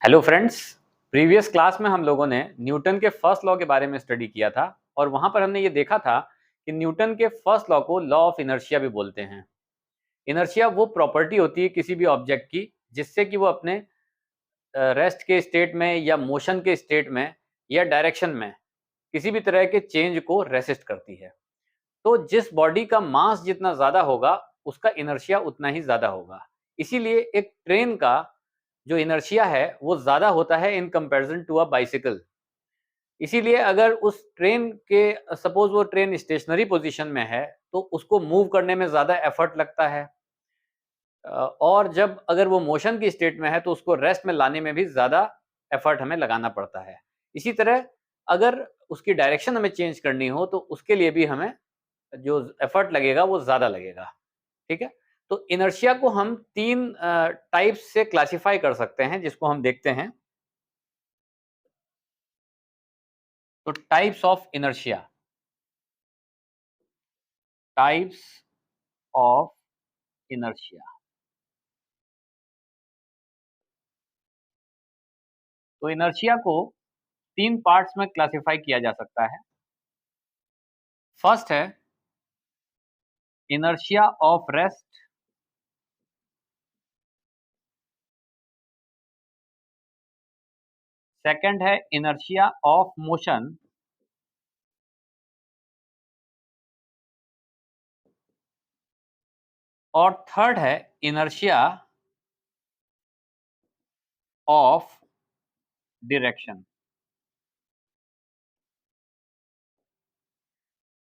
Hello friends. Previous class में हम लोगों ने न्यूटन के फर्स्ट लॉ के बारे में स्टडी किया था और वहां पर हमने ये देखा था कि न्यूटन के फर्स्ट लॉ को लॉ ऑफ इनर्शिया भी बोलते हैं। इनर्शिया वो प्रॉपर्टी होती है किसी भी ऑब्जेक्ट की जिससे कि वो अपने रेस्ट के स्टेट में या मोशन के स्टेट में या डायरेक्शन में किसी भी तरह के चेंज को रेसिस्ट करती है। तो जिस बॉडी का मास जितना ज्यादा होगा उसका इनर्शिया उतना ही ज्यादा होगा। इसीलिए एक ट्रेन का जो इनर्शिया है वो ज्यादा होता है in comparison to a bicycle. इसीलिए अगर उस ट्रेन के सपोज वो ट्रेन स्टेशनरी पोजीशन में है तो उसको मूव करने में ज्यादा एफर्ट लगता है। और जब अगर वो मोशन की स्टेट में है तो उसको रेस्ट में लाने में भी ज्यादा एफर्ट हमें लगाना पड़ता है। इसी तरह अगर उसकी डायरेक्शन हमें चेंज करनी हो तो उसके लिए भी हमें जो एफर्ट लगेगा वो ज्यादा लगेगा। ठीक है। तो इनर्शिया को हम तीन टाइप्स से क्लासिफाई कर सकते हैं जिसको हम देखते हैं। तो types of inertia, types of inertia. तो इनर्शिया को तीन पार्ट्स में क्लासिफाई किया जा सकता है। फर्स्ट है इनर्शिया ऑफ रेस्ट, सेकंड है इनर्शिया ऑफ मोशन, और थर्ड है इनर्शिया ऑफ डायरेक्शन।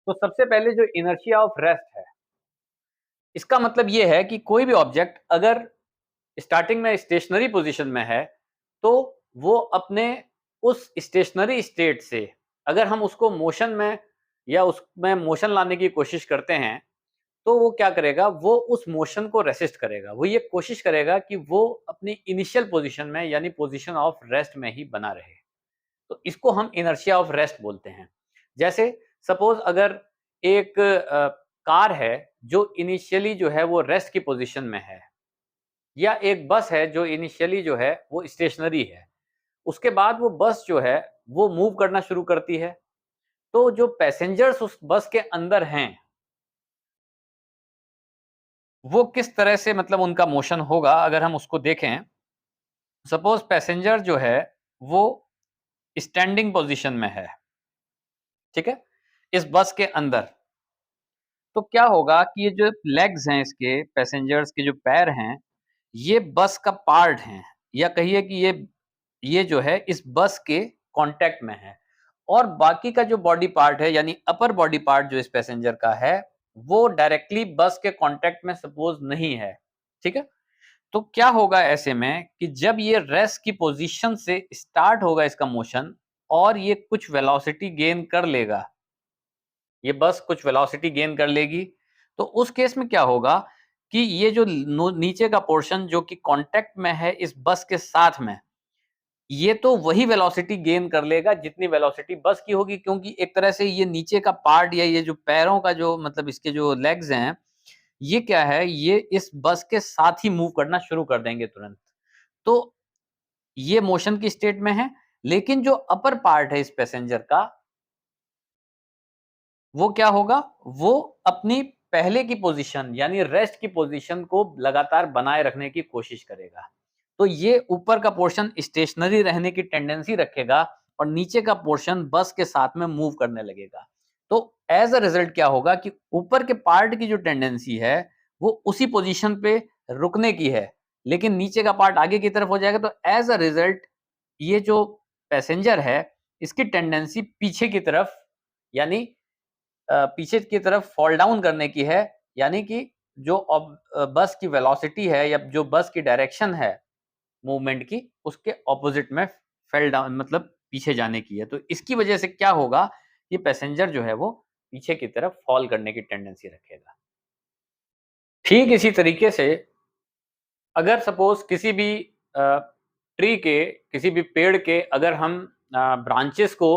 तो सबसे पहले जो इनर्शिया ऑफ रेस्ट है, इसका मतलब ये है कि कोई भी ऑब्जेक्ट अगर स्टार्टिंग में स्टेशनरी पोजीशन में है तो वो अपने उस स्टेशनरी स्टेट से अगर हम उसको मोशन में या उसमें मोशन लाने की कोशिश करते हैं तो वो क्या करेगा, वो उस मोशन को रेसिस्ट करेगा। वो ये कोशिश करेगा कि वो अपनी इनिशियल पोजीशन में यानी पोजीशन ऑफ रेस्ट में ही बना रहे। तो इसको हम इनर्शिया ऑफ रेस्ट बोलते हैं। जैसे सपोज अगर एक कार है जो इनिशियली जो है वो रेस्ट की पोजीशन में है, या एक बस है जो इनिशियली जो है वो स्टेशनरी है, उसके बाद वो बस जो है वो मूव करना शुरू करती है। तो जो पैसेंजर्स उस बस के अंदर हैं वो किस तरह से मतलब उनका मोशन होगा अगर हम उसको देखें। सपोज पैसेंजर जो है वो स्टैंडिंग पोजीशन में है, ठीक है, इस बस के अंदर। तो क्या होगा कि ये जो लेग्स हैं इसके पैसेंजर्स के जो पैर हैं ये बस का पार्ट हैं, या कहिए कि ये जो है इस बस के कांटेक्ट में है। और बाकी का जो बॉडी पार्ट है यानी अपर बॉडी पार्ट जो इस पैसेंजर का है वो डायरेक्टली बस के कांटेक्ट में सपोज नहीं है। ठीक है। तो क्या होगा ऐसे में कि जब ये रेस्ट की पोजीशन से स्टार्ट होगा इसका मोशन और ये कुछ वेलोसिटी गेन कर लेगा, ये बस कुछ वेलोसिटी गेन कर लेगी, तो उस केस में क्या होगा कि ये जो नीचे का पोर्शन जो कि कांटेक्ट में है इस बस के साथ में, ये तो वही वेलोसिटी गेन कर लेगा जितनी वेलोसिटी बस की होगी, क्योंकि एक तरह से ये नीचे का पार्ट या ये जो पैरों का जो मतलब इसके जो लेग्स हैं ये क्या है, ये इस बस के साथ ही मूव करना शुरू कर देंगे तुरंत। तो ये मोशन की स्टेट में है, लेकिन जो अपर पार्ट है इस पैसेंजर का वो क्या होगा, वो अपनी पहले की पोजीशन यानी रेस्ट की पोजीशन को लगातार बनाए रखने की कोशिश करेगा। तो ये ऊपर का पोर्शन स्टेशनरी रहने की टेंडेंसी रखेगा और नीचे का पोर्शन बस के साथ में मूव करने लगेगा। तो एज अ रिजल्ट क्या होगा कि ऊपर के पार्ट की जो टेंडेंसी है वो उसी पोजीशन पे रुकने की है, लेकिन नीचे का पार्ट आगे की तरफ हो जाएगा। तो एज अ रिजल्ट ये जो पैसेंजर है इसकी टेंडेंसी पीछे की तरफ यानी पीछे की तरफ फॉल डाउन करने की है, यानी कि जो बस की वेलोसिटी है या जो बस की डायरेक्शन है मूवमेंट की उसके ऑपोजिट में फेल डाउन मतलब पीछे जाने की है। तो इसकी वजह से क्या होगा, ये पैसेंजर जो है वो पीछे की तरफ फॉल करने की टेंडेंसी रखेगा। ठीक इसी तरीके से अगर सपोज किसी भी ट्री के किसी भी पेड़ के अगर हम ब्रांचेस को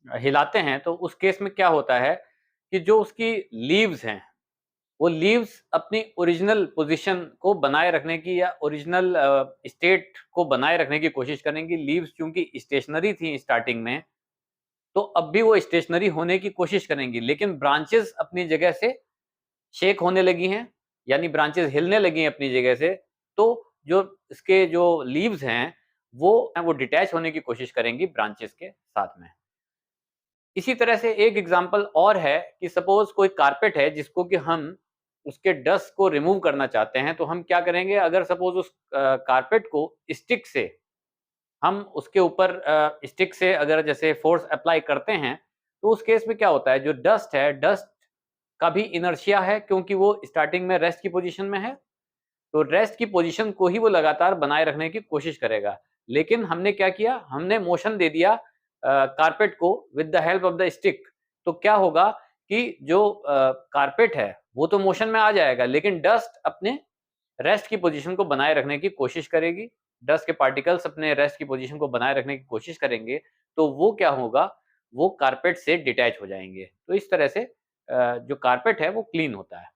हिलाते हैं तो उस केस में क्या होता है कि जो उसकी लीव्स हैं वो लीव्स अपनी ओरिजिनल पोजीशन को बनाए रखने की या ओरिजिनल स्टेट को बनाए रखने की कोशिश करेंगी। लीव्स चूँकि स्टेशनरी थी स्टार्टिंग में, तो अब भी वो स्टेशनरी होने की कोशिश करेंगी, लेकिन ब्रांचेस अपनी जगह से शेक होने लगी हैं, यानी ब्रांचेस हिलने लगी हैं अपनी जगह से, तो जो इसके जो लीव्स हैं, वो डिटैच होने की कोशिश करेंगी ब्रांचेस के साथ में। इसी तरह से एक एग्जांपल और है कि सपोज़ कोई कारपेट है जिसको कि हम उसके डस्ट को रिमूव करना चाहते हैं, तो हम क्या करेंगे, अगर सपोज़ उस कारपेट को स्टिक से हम उसके ऊपर स्टिक से अगर जैसे फ़ोर्स अप्लाई करते हैं, तो उस केस में क्या होता है, जो डस्ट है, डस्ट का भी इनर्शिया है क्योंकि वो स्टार्टिंग में रेस्ट की पोज़ीशन में है, तो रेस्ट की पोज़ीशन को ही वो लगातार बनाए रखने की कोशिश करेगा। लेकिन हमने क्या किया, हमने मोशन दे दिया कारपेट को with the help of the stick, तो क्या होगा कि जो कारपेट है, वो तो मोशन में आ जाएगा, लेकिन डस्ट अपने रेस्ट की पोज़ीशन को बनाए रखने की कोशिश करेगी। डस्ट के पार्टिकल्स अपने रेस्ट की पोज़ीशन को बनाए रखने की कोशिश करेंगे, तो वो क्या होगा, वो कारपेट से डिटैच हो जाएँगे। तो इस तरह से जो कारपेट है वो क्लीन होता है।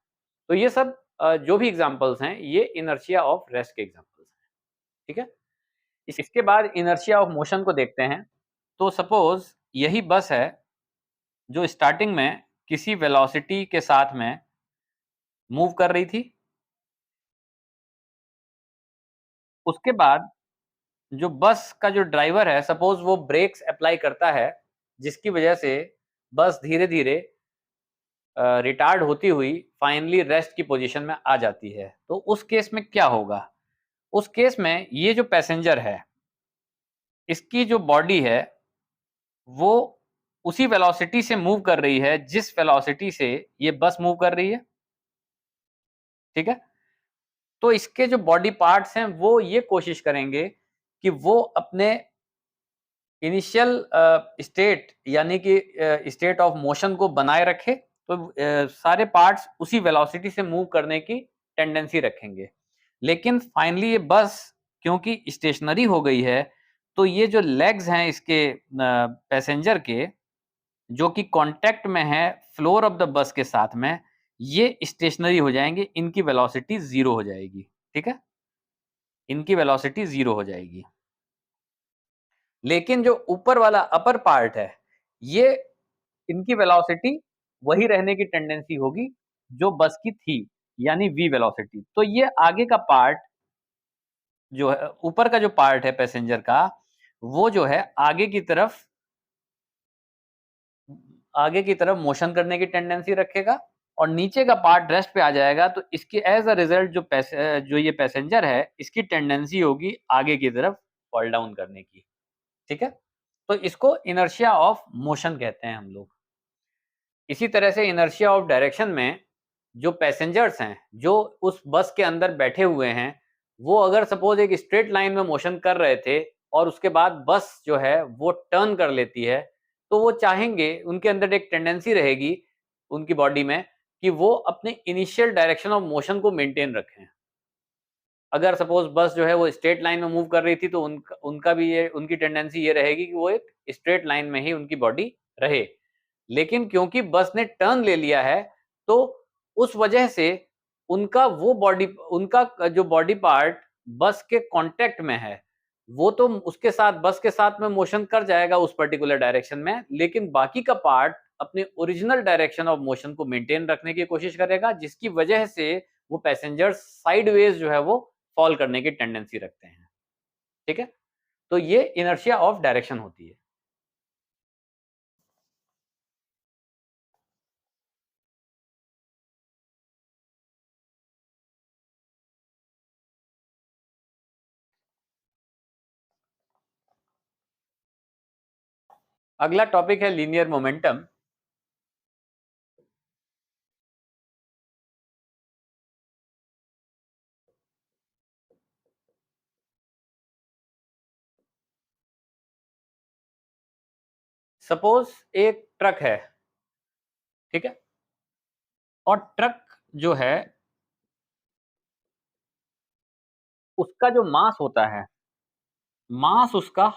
तो ये सब जो भी एग्ज़ाम्पल्स हैं, ये इनर्शिया ऑफ रेस्ट के एग्ज़ाम्पल्स हैं, ठीक है? इसके बाद इनर्शिया ऑफ मोशन को देखते हैं। तो सपोज़ यही बस है, जो स्टार्टिंग में किसी वेलोसिटी के साथ में मूव कर रही थी। उसके बाद जो बस का जो ड्राइवर है, सपोज़ वो ब्रेक्स अप्लाई करता है, जिसकी वजह से बस धीरे-धीरे रिटार्ड होती हुई फाइनली रेस्ट की पोज़ीशन में आ जाती है। तो उस केस में क्या होगा? उस केस में ये जो पैसेंजर है, इसकी जो बॉडी है, वो उसी वेलोसिटी से मूव कर रही है, जिस वेलोसिटी से ये बस मूव कर रही है, ठीक है? तो इसके जो बॉडी पार्ट्स हैं, वो ये कोशिश करेंगे कि वो अपने इनिशियल स्टेट यानी कि स्टेट ऑफ मोशन को बनाए रखे, तो सारे पार्ट्स उसी वेलोसिटी से मूव करने की टेंडेंसी रखेंगे। लेकिन फाइनली ये बस क्योंकि स्टेशनरी हो गई है, तो ये जो लेग्स हैं इसके पैसेंजर के, जो कि कॉन्टैक्ट में है फ्लोर ऑफ द बस के साथ में, ये स्टेशनरी हो जाएँगे, इनकी वेलोसिटी 0 हो जाएगी, ठीक है? इनकी वेलोसिटी 0 हो जाएगी। लेकिन जो ऊपर वाला अपर पार्ट है, ये इनकी वेलोसिटी वही रहने की टेंडेंसी होगी जो बस की थी, यानी वी वेलोसिटी। तो ये आगे का पार्ट जो है, ऊपर का जो पार्ट है पैसेंजर का, वो जो है आगे की तरफ मोशन करने की टेंडेंसी रखेगा और नीचे का पार्ट रेस्ट पे आ जाएगा, तो इसकी एज़ अ रिज़ल्ट जो ये पैसेंजर है, इसकी टेंडेंसी होगी आगे की तरफ फॉल डाउन करने की, ठीक है? तो इसको इनर्शिया ऑफ मोशन कहते हैं हम लोग। इसी तरह से इनर्शिया ऑफ डायरेक्शन में जो पैसेंजर्स हैं, जो उस बस के अंदर बैठे हुए हैं, वो अगर सपोज़ एक स्ट्रेट लाइन में मोशन कर रहे थे और उसके बाद बस जो है वो टर्न कर लेती है, तो वो चाहेंगे, उनके अंदर एक टेंडेंसी रहेगी उनकी बॉडी में कि वो अपने इनिशियल डायरेक्शन ऑफ मोशन को मेंटेन रखें। अगर सपोज़ बस जो है वो स्ट्रेट लाइन में मूव कर रही थी, तो उनका भी ये उनकी टेंडेंसी ये रहेगी कि वो एक स्ट्रेट लाइन में ही उनकी बॉडी रहे। लेकिन क्योंकि बस ने टर्न ले लिया है, तो उस वजह से उनका जो बॉडी पार्ट बस के कॉन्टैक्ट में है, वो तो उसके साथ बस के साथ में मोशन कर जाएगा उस पर्टिकुलर डायरेक्शन में, लेकिन बाकी का पार्ट अपने ओरिजिनल डायरेक्शन ऑफ मोशन को मेंटेन रखने की कोशिश करेगा, जिसकी वजह से वो पैसेंजर्स साइडवेज़ जो है वो फॉल करने की टेंडेंसी रखते हैं, ठीक है? तो ये इनर्शिया ऑफ डायरेक्शन होती है। अगला टॉपिक है लीनियर मोमेंटम। सपोज़ एक ट्रक है, ठीक है? और ट्रक जो है, उसका जो मास होता है, मास उसका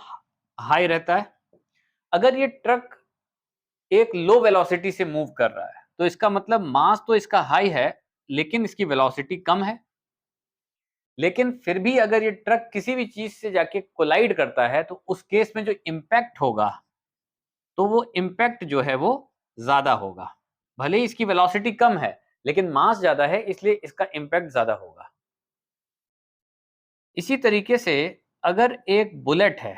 हाई रहता है। अगर ये ट्रक एक लो वेलोसिटी से मूव कर रहा है, तो इसका मतलब मास तो इसका हाई है, लेकिन इसकी वेलोसिटी कम है। लेकिन फिर भी अगर ये ट्रक किसी भी चीज से जाके कोलाइड करता है तो उस केस में जो इम्पैक्ट होगा, तो वो इम्पैक्ट जो है वो ज्यादा होगा। भले ही इसकी वेलोसिटी कम है, लेकिन मास ज्यादा है, इसलिए इसका इम्पैक्ट ज्यादा होगा। इसी तरीके से अगर एक बुलेट है,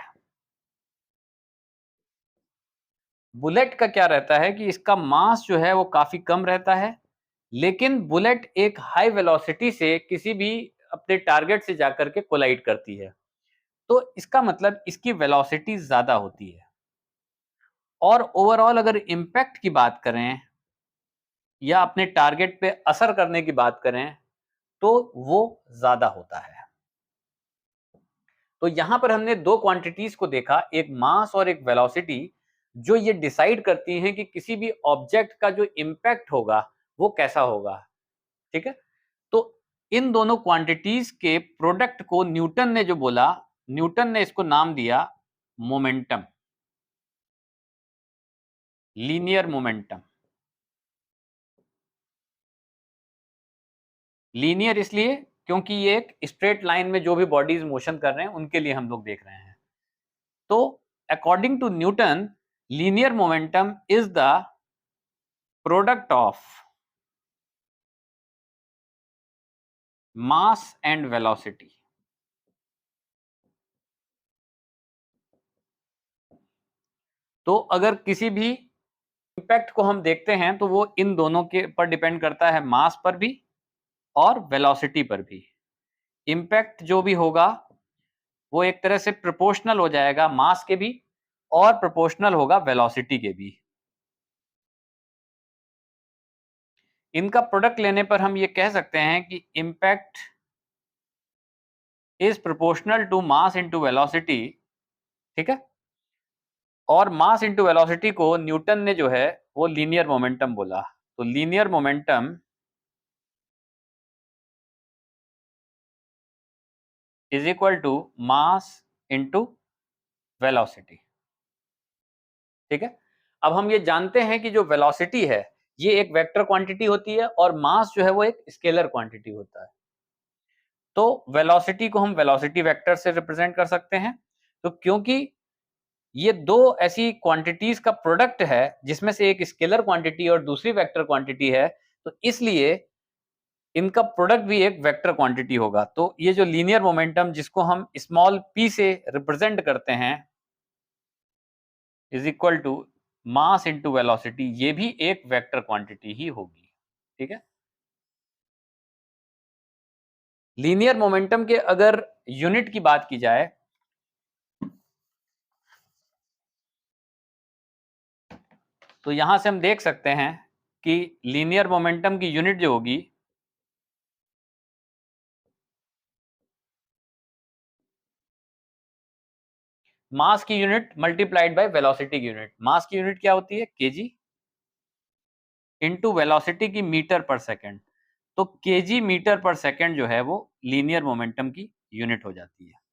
बुलेट का क्या रहता है कि इसका मास जो है वो काफी कम रहता है, लेकिन बुलेट एक हाई वेलोसिटी से किसी भी अपने टारगेट से जाकर के कोलाइड करती है। तो इसका मतलब इसकी वेलोसिटी ज्यादा होती है। और ओवरऑल अगर इम्पैक्ट की बात करें या अपने टारगेट पे असर करने की बात करें, तो वो ज्यादा होता है। तो यहां पर हमने दो क्वांटिटीज को देखा, एक मास और एक वेलोसिटी, जो ये डिसाइड करती हैं कि किसी भी ऑब्जेक्ट का जो इम्पैक्ट होगा वो कैसा होगा। ठीक है, तो इन दोनों क्वांटिटीज के प्रोडक्ट को न्यूटन ने जो बोला, न्यूटन ने इसको नाम दिया मोमेंटम, लीनियर मोमेंटम। लीनियर इसलिए क्योंकि ये एक स्ट्रेट लाइन में जो भी बॉडीज मोशन कर रहे हैं उनके लिए हम लोग देख रहे हैं। तो according to Newton, linear momentum is the product of mass and velocity. तो अगर किसी भी इम्पैक्ट को हम देखते हैं तो वो इन दोनों के पर डिपेंड करता है, मास पर भी और वेलोसिटी पर भी। इम्पैक्ट जो भी होगा वो एक तरह से प्रोपोर्शनल हो जाएगा मास के भी, और प्रोपोर्शनल होगा वेलोसिटी के भी। इनका प्रोडक्ट लेने पर हम ये कह सकते हैं कि impact is proportional to mass into velocity. ठीक है, और मास इनटू वेलोसिटी को न्यूटन ने जो है वो लीनियर मोमेंटम बोला। तो linear momentum is equal to mass into velocity. ठीक है, अब हम ये जानते हैं कि जो वेलोसिटी है ये एक वेक्टर क्वांटिटी होती है और मास जो है वो एक स्केलर क्वांटिटी होता है। तो वेलोसिटी को हम वेलोसिटी वेक्टर से रिप्रेजेंट कर सकते हैं। तो क्योंकि ये दो ऐसी क्वांटिटीज का प्रोडक्ट है जिसमें से एक स्केलर क्वांटिटी और दूसरी वेक्टर क्वांटिटी है, तो इसलिए इनका प्रोडक्ट भी एक वेक्टर क्वांटिटी होगा। तो ये जो लीनियर मोमेंटम जिसको हम स्मॉल p से रिप्रेजेंट करते हैं, is equal to mass into velocity, ये भी एक वेक्टर क्वांटिटी ही होगी। ठीक है, लीनियर मोमेंटम के अगर यूनिट की बात की जाए, तो यहां से हम देख सकते हैं कि लीनियर मोमेंटम की यूनिट जो होगी, मास की यूनिट मल्टीप्लाइड बाय वेलोसिटी की यूनिट। मास की यूनिट क्या होती है, केजी, इनटू वेलोसिटी की मीटर पर सेकंड। तो केजी मीटर पर सेकंड जो है वो लीनियर मोमेंटम की यूनिट हो जाती है।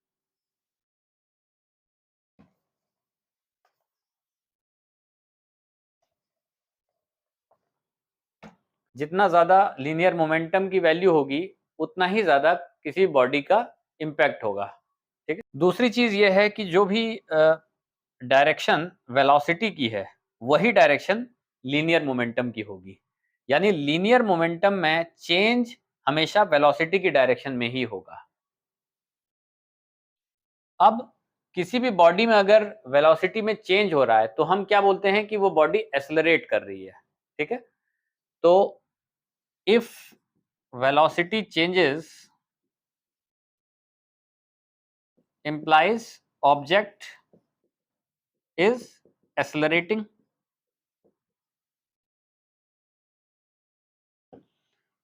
जितना ज्यादा लीनियर मोमेंटम की वैल्यू होगी उतना ही ज्यादा किसी बॉडी का इम्पैक्ट होगा। ठीक है, दूसरी चीज ये है कि जो भी डायरेक्शन वेलोसिटी की है वही डायरेक्शन लीनियर मोमेंटम की होगी। यानी लीनियर मोमेंटम में चेंज हमेशा वेलोसिटी की डायरेक्शन में ही होगा। अब किसी भी बॉडी में अगर वेलोसिटी में चेंज हो रहा है तो हम क्या बोलते हैं कि वो बॉडी एक्सेलरेट कर रही है। ठीक है, तो if velocity changes implies object is accelerating।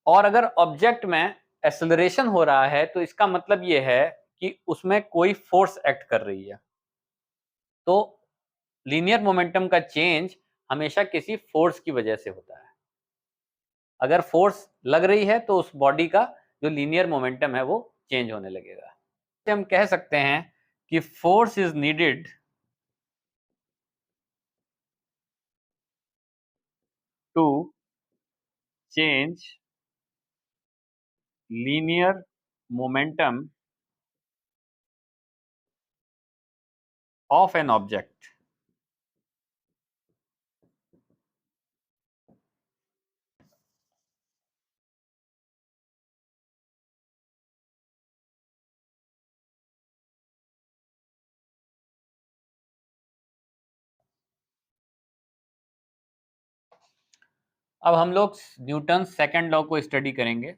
और अगर ऑब्जेक्ट में एक्सेलरेशन हो रहा है तो इसका मतलब यह है कि उसमें कोई फोर्स एक्ट कर रही है। तो लीनियर मोमेंटम का चेंज हमेशा किसी फोर्स की वजह से होता है। अगर फोर्स लग रही है तो उस बॉडी का जो लीनियर मोमेंटम है वो चेंज होने लगेगा। हम कह सकते हैं कि force is needed to change linear momentum of an object. अब हम लोग न्यूटन सेकंड लॉ को स्टडी करेंगे।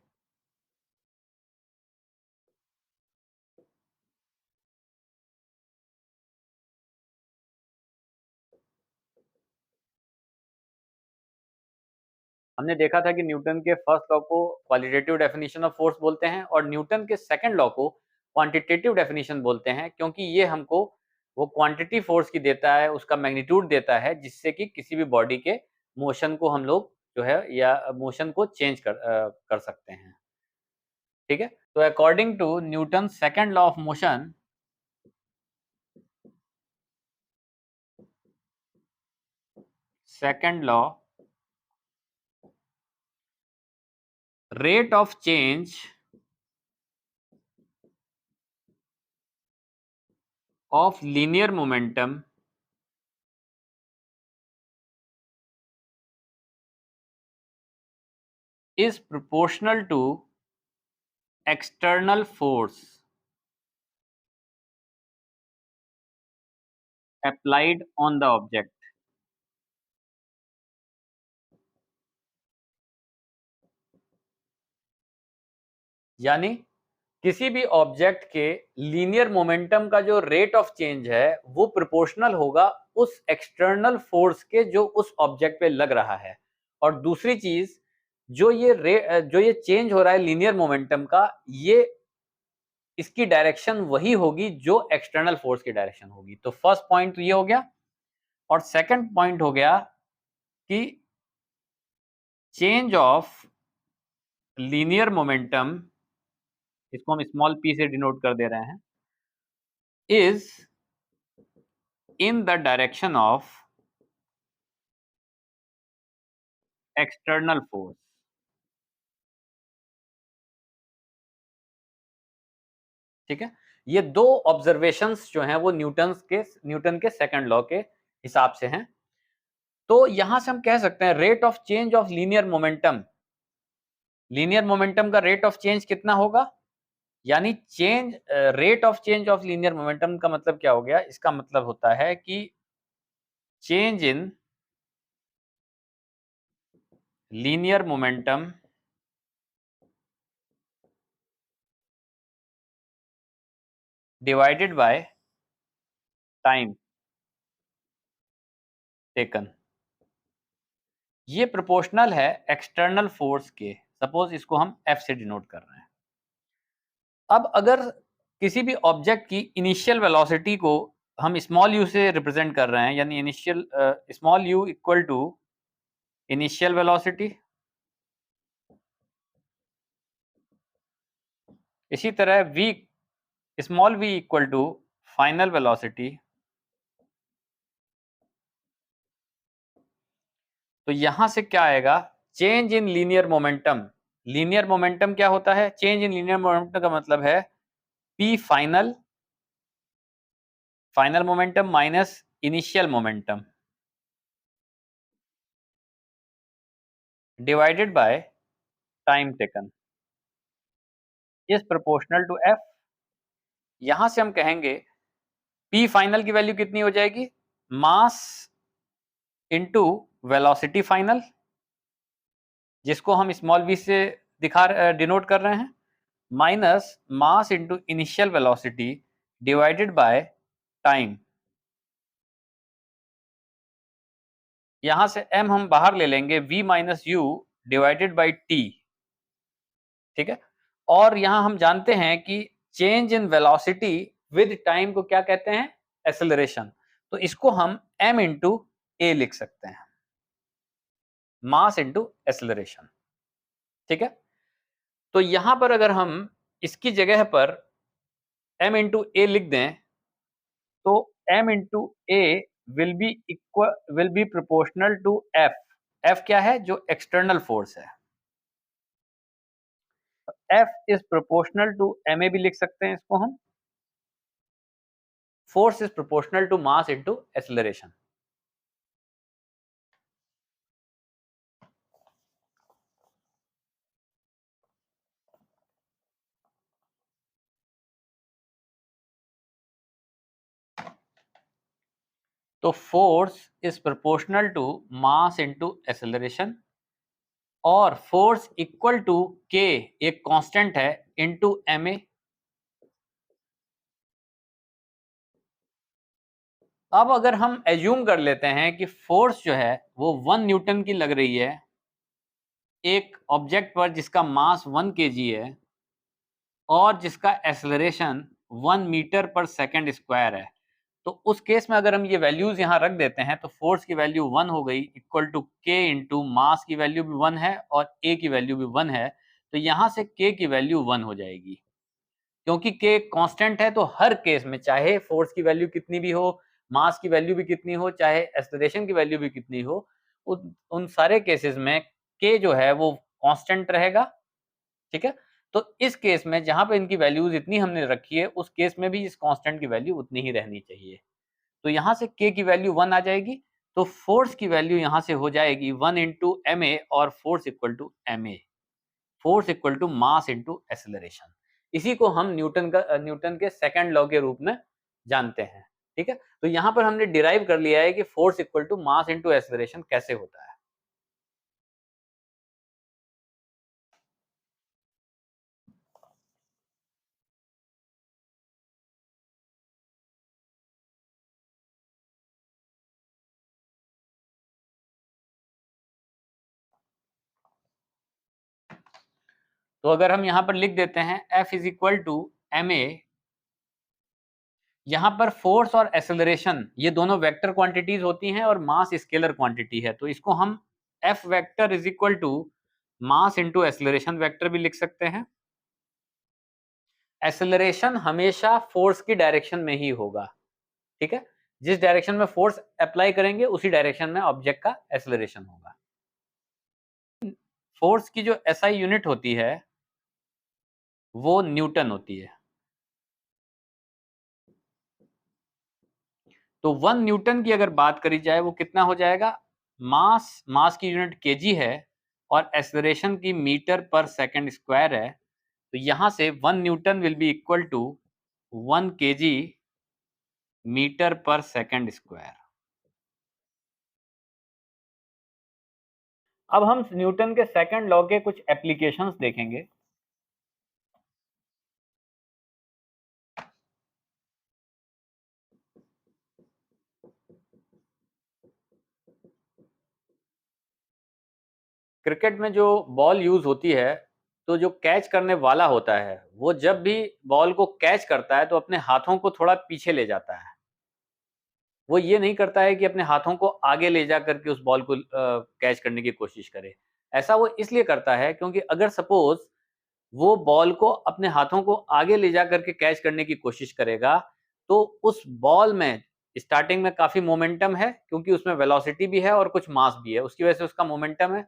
हमने देखा था कि न्यूटन के फर्स्ट लॉ को क्वालिटेटिव डेफिनेशन ऑफ फोर्स बोलते हैं और न्यूटन के सेकंड लॉ को क्वांटिटेटिव डेफिनेशन बोलते हैं, क्योंकि ये हमको वो क्वांटिटी फोर्स की देता है, उसका मैग्नीट्यूड देता है, जिससे कि किसी भी बॉडी के मोशन को हम लोग जो है या मोशन को चेंज कर सकते हैं। ठीक है, तो according to Newton second law of motion, second law, rate of change of linear momentum is proportional to external force applied on the object. यानी किसी भी ऑब्जेक्ट के लीनियर मोमेंटम का जो रेट ऑफ चेंज है वो प्रोपोर्शनल होगा उस एक्सटर्नल फोर्स के जो उस ऑब्जेक्ट पे लग रहा है। और दूसरी चीज, जो ये चेंज हो रहा है लीनियर मोमेंटम का, ये इसकी डायरेक्शन वही होगी जो एक्सटर्नल फोर्स की डायरेक्शन होगी। तो फर्स्ट पॉइंट तो ये हो गया, और सेकंड पॉइंट हो गया कि चेंज ऑफ लीनियर मोमेंटम, इसको हम स्मॉल p से डिनोट कर दे रहे हैं, is in the direction of external force. ठीक है, ये दो ऑब्जर्वेशंस जो हैं वो न्यूटन के सेकंड लॉ के हिसाब से हैं। तो यहां से हम कह सकते हैं rate of change of linear momentum, linear momentum का रेट ऑफ चेंज कितना होगा, यानी rate of change of linear momentum का मतलब क्या हो गया, इसका मतलब होता है कि change in linear momentum divided by time taken. ये प्रोपोर्शनल है एक्सटर्नल फोर्स के। सपोज इसको हम F से डिनोट कर रहे हैं। अब अगर किसी भी ऑब्जेक्ट की इनिशियल वेलोसिटी को हम स्मॉल u से रिप्रेजेंट कर रहे हैं, यानी initial small u equal to initial velocity, इसी तरह small v equal to final velocity, तो यहां से क्या आएगा, change in linear momentum. Linear momentum क्या होता है, चेंज इन लीनियर मोमेंटम का मतलब है p final, final momentum minus initial momentum divided by time taken is proportional to F। यहां से हम कहेंगे p फाइनल की वैल्यू कितनी हो जाएगी, मास इनटू वेलोसिटी फाइनल, जिसको हम स्मॉल v से डिनोट कर रहे हैं, minus mass into initial velocity divided by time. यहां से m हम बाहर ले लेंगे, v minus u divided by t। ठीक है, और यहां हम जानते हैं कि change in velocity with time को क्या कहते हैं, एक्सेलरेशन। तो इसको हम m इंटू a लिख सकते हैं, मास इंटू एक्सेलरेशन। ठीक है, तो यहां पर अगर हम इसकी जगह पर m इंटू a लिख दें, तो m into a will be proportional to f। f क्या है, जो एक्सटर्नल फोर्स है। F is proportional to ma भी लिख सकते हैं इसको हम। Force is proportional to mass into acceleration. तो force is proportional to mass into acceleration, और फोर्स इक्वल टू के एक कांस्टेंट है इनटू ma। अब अगर हम एज्यूम कर लेते हैं कि फोर्स जो है वो 1 न्यूटन की लग रही है एक ऑब्जेक्ट पर जिसका मास 1 केजी है और जिसका acceleration 1 metre per second square है, तो उस केस में अगर हम ये वैल्यूज यहाँ रख देते हैं तो फोर्स की वैल्यू 1 हो गई इक्वल टू के इंटू मास की वैल्यू भी 1 है और ए की वैल्यू भी 1 है, तो यहाँ से के की वैल्यू 1 हो जाएगी। क्योंकि के कांस्टेंट है तो हर केस में चाहे फोर्स की वैल्यू कितनी भी हो, मास की वैल्यू भी कितनी हो, चाहे एक्सेलरेशन की वैल्यू भी कितनी हो, उन सारे केसेस में के जो है वो कांस्टेंट रहेगा। ठीक है, तो इस केस में जहां पे इनकी वैल्यूज इतनी हमने रखी है उस केस में भी इस कांस्टेंट की वैल्यू उतनी ही रहनी चाहिए। तो यहाँ से k की वैल्यू 1 आ जाएगी, तो फोर्स की वैल्यू यहाँ से हो जाएगी 1 इंटू एम ए, और force equal to m a, force equal to mass into acceleration. इसी को हम न्यूटन के सेकंड लॉ के रूप में जानते हैं। ठीक है, तो यहाँ पर हमने डिराइव कर लिया है कि force equal to mass into acceleration कैसे होता है। तो अगर हम यहाँ पर लिख देते हैं F is equal to m a, यहाँ पर फोर्स और एक्सेलरेशन ये दोनों वेक्टर क्वांटिटीज होती हैं और मास स्केलर क्वांटिटी है, तो इसको हम F vector is equal to mass into acceleration vector भी लिख सकते हैं। एक्सेलरेशन हमेशा फोर्स की डायरेक्शन में ही होगा। ठीक है, जिस डायरेक्शन में फोर्स अप्लाई करेंगे उसी डायरेक्शन में ऑब्जेक्ट का एक्सेलरेशन होगा। फोर्स की जो एसआई यूनिट होती है वो न्यूटन होती है। तो 1 न्यूटन की अगर बात करी जाए वो कितना हो जाएगा, मास की यूनिट केजी है और एक्सेलरेशन की मीटर पर सेकंड स्क्वायर है, तो यहां से 1 Newton will be equal to 1 kg metre per second square. अब हम न्यूटन के सेकंड लॉ के कुछ एप्लीकेशंस देखेंगे। क्रिकेट में जो बॉल यूज होती है, तो जो कैच करने वाला होता है वो जब भी बॉल को कैच करता है तो अपने हाथों को थोड़ा पीछे ले जाता है। वो ये नहीं करता है कि अपने हाथों को आगे ले जा करके उस बॉल को कैच करने की कोशिश करे। ऐसा वो इसलिए करता है क्योंकि अगर सपोज वो बॉल को अपने हाथों को आगे ले जा करके कैच करने की कोशिश करेगा, तो उस बॉल में स्टार्टिंग में काफी मोमेंटम है क्योंकि उसमें वेलोसिटी भी है और कुछ मास भी है, उसकी वजह से उसका मोमेंटम है।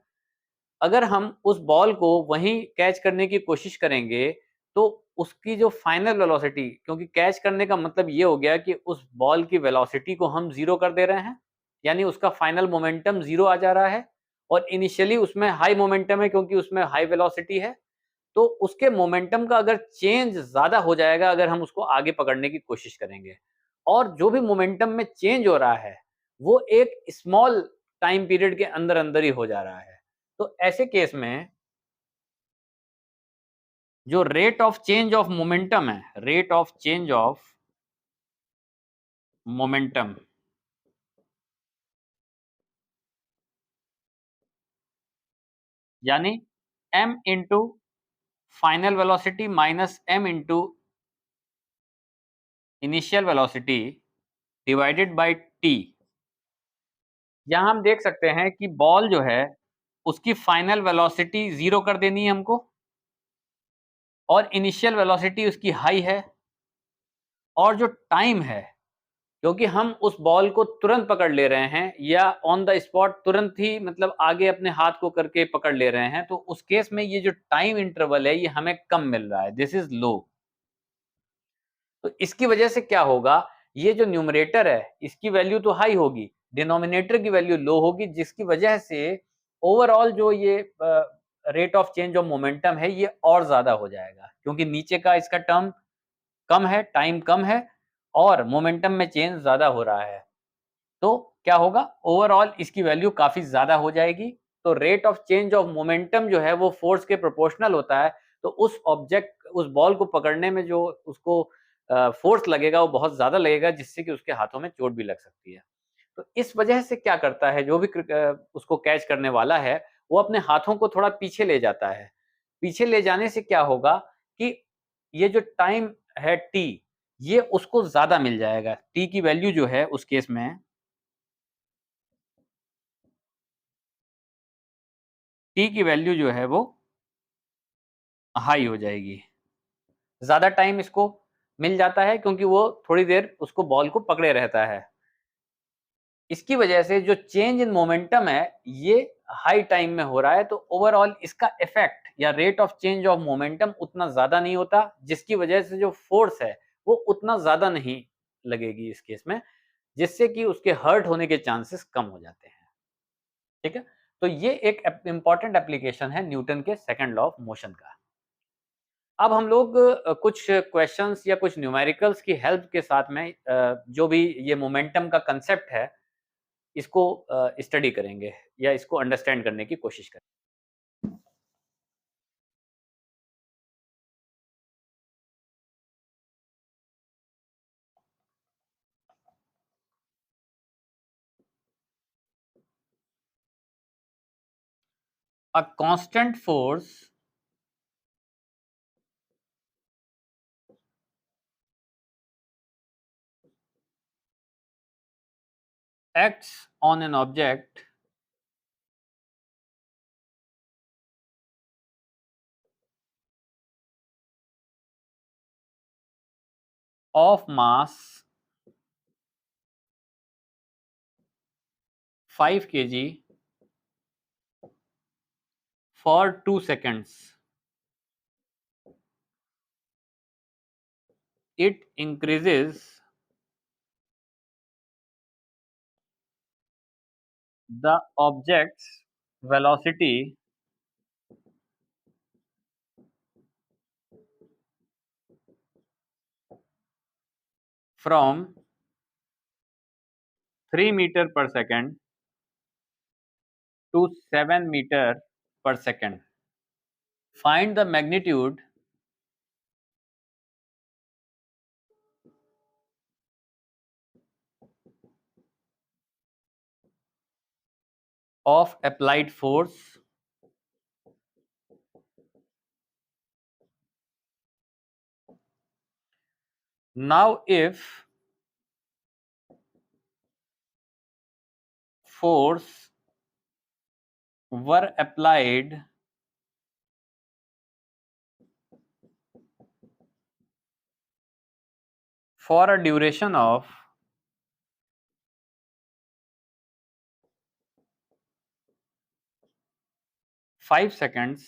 अगर हम उस बॉल को वहीं कैच करने की कोशिश करेंगे, तो उसकी जो फाइनल वेलोसिटी, क्योंकि कैच करने का मतलब ये हो गया कि उस बॉल की वेलोसिटी को हम 0 कर दे रहे हैं, यानी उसका फाइनल मोमेंटम 0 आ जा रहा है, और इनिशियली उसमें हाई मोमेंटम है क्योंकि उसमें हाई वेलोसिटी है, तो उसके मोमेंटम का अगर चेंज ज़्यादा हो जाएगा अगर हम उसको आगे पकड़ने की कोशिश करेंगे। और जो भी मोमेंटम में चेंज हो रहा है, वो एक स्मॉल टाइम पीरियड के अंदर-अंदर ही हो जा रहा है। तो ऐसे केस में जो rate of change of momentum है, rate of change of momentum, यानी m into final velocity minus m into initial velocity divided by t। यहाँ हम देख सकते हैं कि बॉल जो है उसकी फाइनल वेलोसिटी 0 कर देनी है हमको, और इनिशियल वेलोसिटी उसकी हाई है, और जो टाइम है क्योंकि हम उस बॉल को तुरंत पकड़ ले रहे हैं या ऑन द स्पॉट तुरंत ही मतलब आगे अपने हाथ को करके पकड़ ले रहे हैं, तो उस केस में ये जो टाइम इंटरवल है ये हमें कम मिल रहा है, दिस इज़ लो। तो इसकी वजह से क्या होगा, ये जो न्यूमरेटर है इसकी वैल्यू तो हाई होगी, डिनोमिनेटर की वैल्यू लो होगी, जिसकी वजह से ओवरऑल जो ये rate of change of momentum है ये और ज़्यादा हो जाएगा, क्योंकि नीचे का इसका टर्म कम है, टाइम कम है और मोमेंटम में चेंज ज़्यादा हो रहा है। तो क्या होगा, ओवरऑल इसकी वैल्यू काफ़ी ज़्यादा हो जाएगी। तो rate of change of momentum जो है वो फ़ोर्स के प्रोपोर्शनल होता है। तो उस बॉल को पकड़ने में जो उसको फ़ोर्स लगेगा वो बहुत ज़्यादा लगेगा, जिससे कि उसके हाथों में चोट भी लग सकती है। तो इस वजह से क्या करता है, जो भी उसको कैच करने वाला है, वो अपने हाथों को थोड़ा पीछे ले जाता है। पीछे ले जाने से क्या होगा कि ये जो टाइम है t, ये उसको ज़्यादा मिल जाएगा। t की वैल्यू जो है उस केस में t की वैल्यू जो है वो हाई हो जाएगी। ज़्यादा टाइम इसको मिल जाता है क्योंकि वो थोड़ी देर उसको बॉल को पकड़े रहता है। इसकी वजह से जो चेंज इन मोमेंटम है, ये हाई टाइम में हो रहा है, तो ओवरऑल इसका इफ़ेक्ट या rate of change of momentum उतना ज़्यादा नहीं होता, जिसकी वजह से जो फ़ोर्स है, वो उतना ज़्यादा नहीं लगेगी इस केस में, जिससे कि उसके हर्ट होने के चांसेस कम हो जाते हैं। ठीक है? तो ये एक इम्पोर्टेंट एप्लीकेशन है न्यूटन के सेकंड लॉ ऑफ मोशन का। अब हम लोग कुछ क्वेश्चंस या कुछ न्यूमेरिकल्स की हेल्प के साथ में जो भी ये मोमेंटम का कांसेप्ट है, इसको स्टडी करेंगे या इसको अंडरस्टैंड करने की कोशिश करेंगे। अ constant force acts on an object of mass 5 kg for 2 seconds. It increases the object's velocity from 3 meter per second to 7 meter per second. Find the magnitude of applied force now if force were applied for a duration of 5 seconds,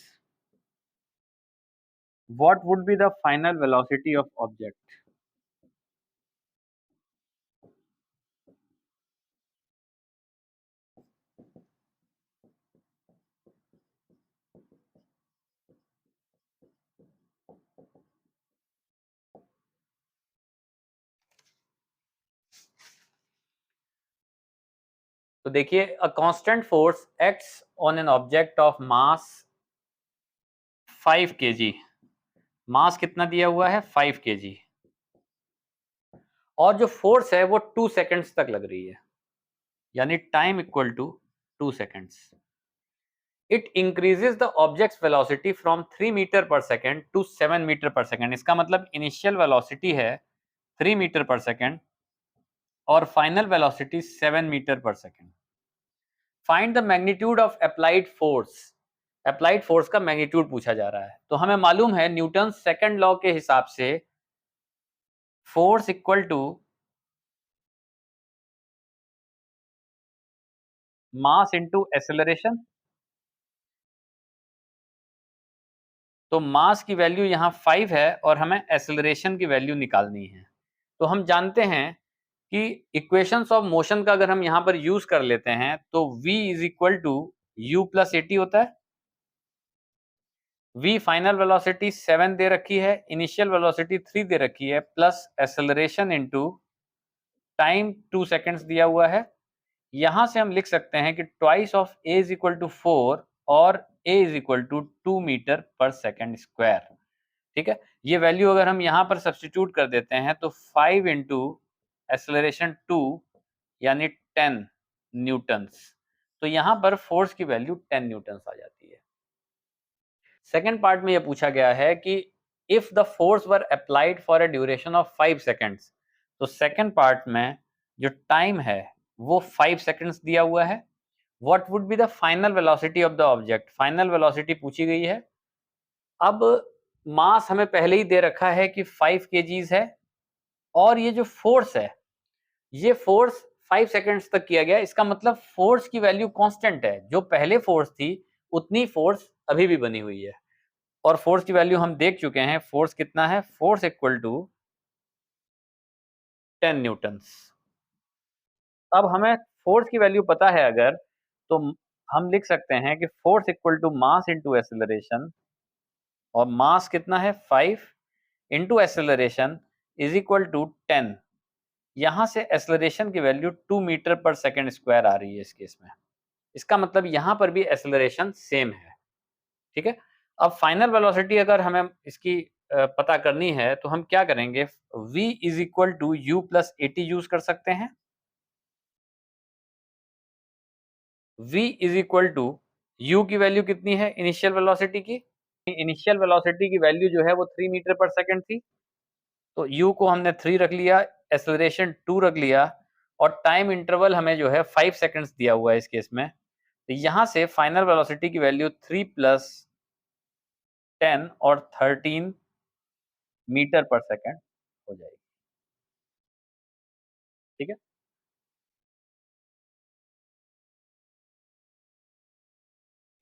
what would be the final velocity of object? तो देखिए, a constant force acts on an object of mass 5 KG. Mass कितना दिया हुआ है? 5 KG. और जो force है वो 2 सेकंड्स तक लग रही है, यानी time equal to 2 seconds. It increases the object's velocity from 3 metre per second to 7 metre per second. इसका मतलब इनिशियल वेलोसिटी है 3 मीटर पर सेकंड और final velocity 7 metre per second. Find the magnitude of applied force. Applied force का magnitude पूछा जा रहा है। तो हमें मालूम है न्यूटन सेकंड लॉ के हिसाब से force equal to mass into acceleration. तो मास की वैल्यू यहाँ 5 है और हमें एक्सेलरेशन की वैल्यू निकालनी है। तो हम जानते हैं कि इक्वेशंस ऑफ मोशन का अगर हम यहाँ पर यूज कर लेते हैं तो v is equal to u plus a t होता है। v फाइनल वेलोसिटी 7 दे रखी है, इनिशियल वेलोसिटी 3 दे रखी है, plus acceleration into time 2 seconds दिया हुआ है। यहां से हम लिख सकते हैं कि twice of a is equal to 4 और a is equal to 2 metre per second square. ठीक है, ये वैल्यू अगर हम यहाँ पर सब्स्टिट्यूट कर देते हैं तो 5 इंटू एक्सेलरेशन 2 यानी 10 न्यूटन्स। तो यहाँ पर फोर्स की वैल्यू 10 न्यूटन्स आ जाती है। सेकेंड पार्ट में ये पूछा गया है कि if the force were applied for a duration of 5 seconds, तो सेकेंड पार्ट में जो टाइम है वो 5 सेकेंड्स दिया हुआ है। What would be the final velocity of the object, final velocity पूछी गई है। अब मास हमें पहले ही दे रखा है कि 5 केजीज है और ये जो फोर्स है ये फोर्स 5 सेकेंड्स तक किया गया। इसका मतलब फोर्स की वैल्यू कांस्टेंट है, जो पहले फोर्स थी उतनी फोर्स अभी भी बनी हुई है। और फोर्स की वैल्यू हम देख चुके हैं, फोर्स कितना है, फोर्स इक्वल टू 10 न्यूटन्स। अब हमें फोर्स की वैल्यू पता है अगर, तो हम लिख सकते हैं कि force equal to mass into acceleration, और मास कितना है 5 into acceleration is equal to 10। यहां से एक्सेलरेशन की value 2 metre per second square आ रही है इस केस में। इसका मतलब यहां पर भी एक्सेलरेशन सेम है। ठीक है, अब फाइनल वेलोसिटी अगर हमें इसकी पता करनी है तो हम क्या करेंगे, v is equal to u plus a t use कर सकते हैं। v is equal to u की वैल्यू कितनी है इनिशियल वेलोसिटी की, इनिशियल वेलोसिटी की वैल्यू जो है वो 3 मीटर पर सेकंड थी। तो u को हमने 3 रख लिया, एक्सेलरेशन 2 रख लिया, और टाइम इंटरवल हमें जो है 5 सेकंड्स दिया हुआ है इस केस में। तो यहाँ से फाइनल वेलोसिटी की वैल्यू 3 प्लस 10 और 13 मीटर पर सेकंड हो जाएगी। ठीक है,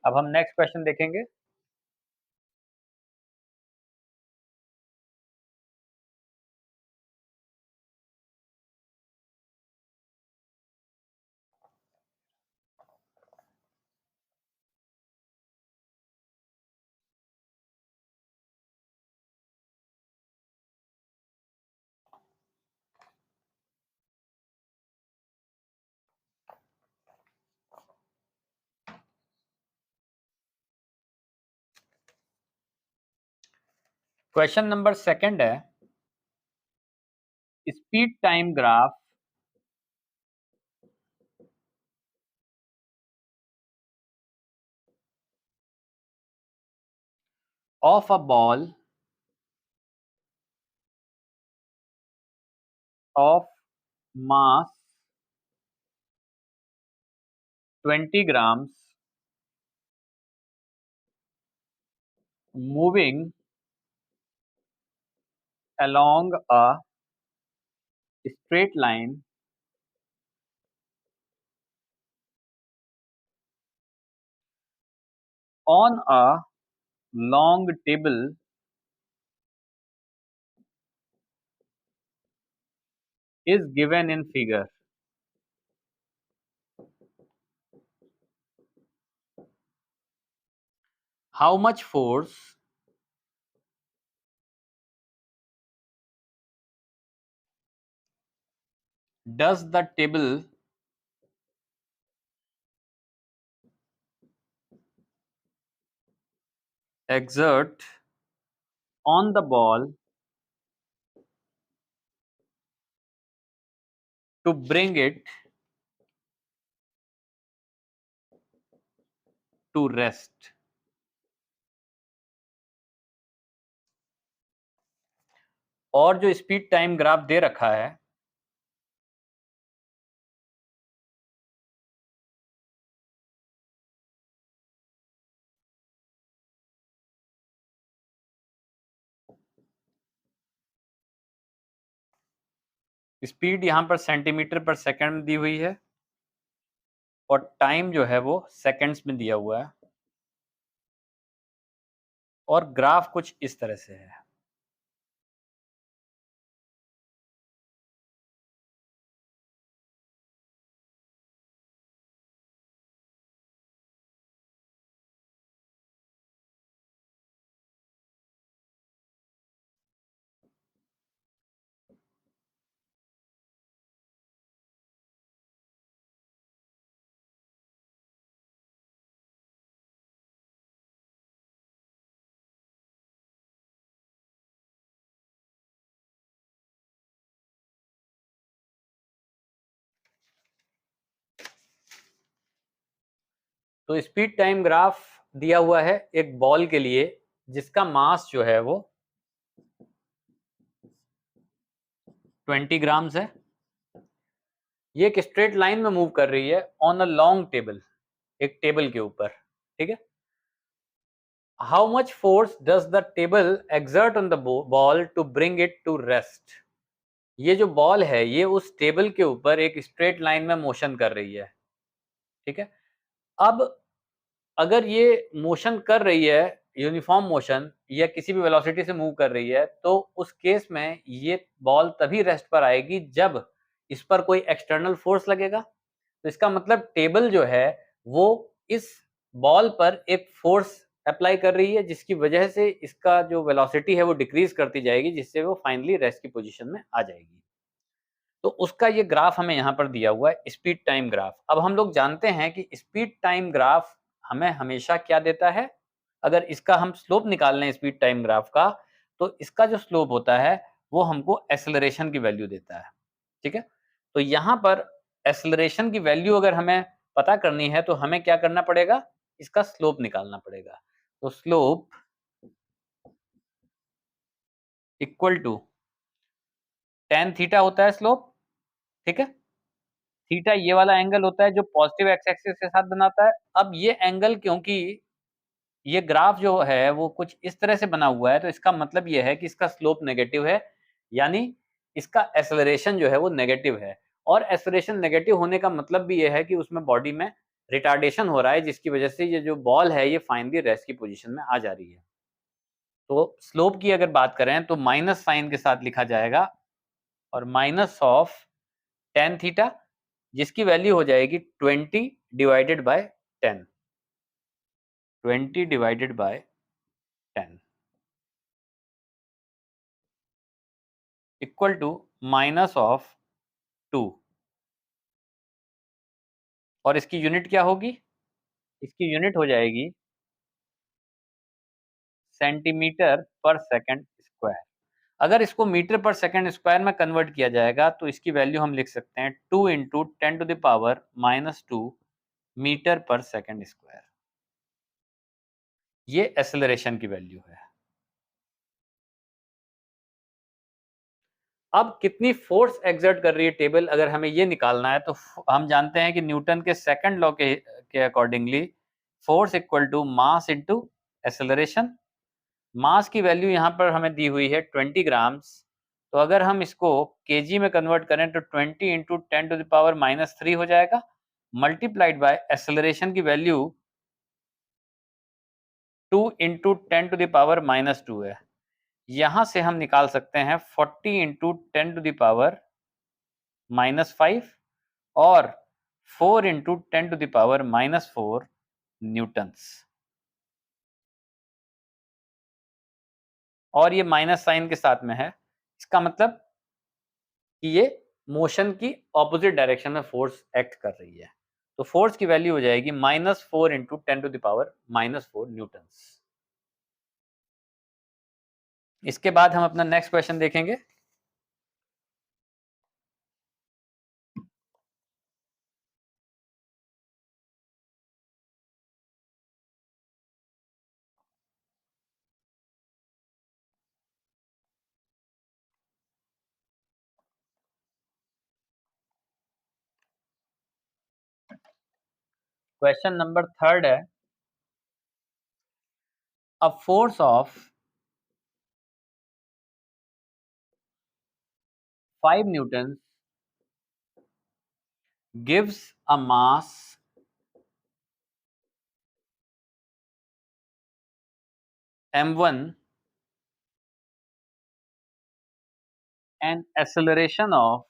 अब हम नेक्स्ट क्वेश्चन देखेंगे। क्वेश्चन नंबर सेकंड है, speed time graph of a ball of mass 20 grams moving along a straight line on a long table is given in figure. How much force does the table exert on the ball to bring it to rest? और जो speed time graph दे रखा है, speed यहाँ पर centimetre पर second दी हुई है, और टाइम जो है वो सेकंड्स में दिया हुआ है और ग्राफ कुछ इस तरह से है। तो स्पीड टाइम ग्राफ दिया हुआ है एक बॉल के लिए जिसका मास जो है वो 20 ग्राम्स है। ये एक स्ट्रेट लाइन में मूव कर रही है ऑन अ लॉन्ग टेबल, एक टेबल के ऊपर, ठीक है। How much force does the table exert on the ball to bring it to rest. ये जो बॉल है ये उस टेबल के ऊपर एक स्ट्रेट लाइन में मोशन कर रही है, ठीक है। अब अगर ये मोशन कर रही है, यूनिफॉर्म मोशन या किसी भी वेलोसिटी से मूव कर रही है, तो उस केस में ये बॉल तभी रेस्ट पर आएगी जब इस पर कोई एक्सटर्नल फोर्स लगेगा। तो इसका मतलब टेबल जो है वो इस बॉल पर एक फोर्स अप्लाई कर रही है जिसकी वजह से इसका जो वेलोसिटी है वो डिक्रीज करती जाएगी, जिससे वो फाइनली रेस्ट की पोजीशन में आ जाएगी। तो उसका ये ग्राफ हमें यहाँ पर दिया हुआ है, स्पीड टाइम ग्राफ। अब हम लोग जानते हैं कि स्पीड टाइम ग्राफ हमें हमेशा क्या देता है। अगर इसका हम स्लोप निकाल लें स्पीड टाइम ग्राफ का, तो इसका जो स्लोप होता है वो हमको एक्सेलरेशन की वैल्यू देता है, ठीक है। तो यहाँ पर एक्सेलरेशन की वैल्यू अगर हमें पता करनी है तो हमें क्या करना पड़ेगा, इसका स्लोप निकालना पड़ेगा। तो slope equal to tan theta होता है स्लोप, ठीक है। थीटा ये वाला एंगल होता है जो पॉजिटिव एक्स एक्सिस के साथ बनाता है। अब ये एंगल, क्योंकि ये ग्राफ जो है वो कुछ इस तरह से बना हुआ है, तो इसका मतलब ये है कि इसका स्लोप नेगेटिव है, यानी इसका एक्सेलरेशन जो है वो नेगेटिव है। और एक्सेलरेशन नेगेटिव होने का मतलब भी ये है कि उसमें बॉडी में रिटार्डेशन हो रहा है, जिसकी वजह से ये जो बॉल है ये फाइनली रेस्ट की पोजीशन में आ जा रही है। तो स्लोप की अगर बात करें तो माइनस साइन के साथ लिखा जाएगा, और माइनस ऑफ टेन थीटा, जिसकी वैल्यू हो जाएगी 20 divided by 10, 20 divided by 10 equal to minus of 2। और इसकी यूनिट क्या होगी, इसकी यूनिट हो जाएगी सेंटीमीटर पर सेकंड स्क्वायर। अगर इसको मीटर पर सेकंड स्क्वायर में कन्वर्ट किया जाएगा तो इसकी वैल्यू हम लिख सकते हैं 2 into ten to the power minus 2 metre per second square. ये एक्सेलरेशन की वैल्यू है। अब कितनी फोर्स एक्सर्ट कर रही है टेबल, अगर हमें ये निकालना है तो हम जानते हैं कि न्यूटन के सेकंड लॉ के accordingly force equal to mass into acceleration. Mass की वैल्यू यहाँ पर हमें दी हुई है 20 ग्राम्स। तो अगर हम इसको केजी में कन्वर्ट करें तो 20 into ten to the power minus 3 हो जाएगा, मल्टीप्लाइड बाय एक्सेलरेशन की value 2 into ten to the power minus 2 है। यहाँ से हम निकाल सकते हैं 40 into ten to the power minus 5 और 4 into ten to the power minus 4 newtons. और ये माइनस साइन के साथ में है, इसका मतलब कि ये मोशन की ऑपोजिट डायरेक्शन में फोर्स एक्ट कर रही है। तो फोर्स की वैल्यू हो जाएगी minus 4 into ten to the power minus 4 newtons. इसके बाद हम अपना नेक्स्ट क्वेश्चन देखेंगे। क्वेश्चन नंबर थर्ड है, a force of 5 newton gives a mass m1 an acceleration of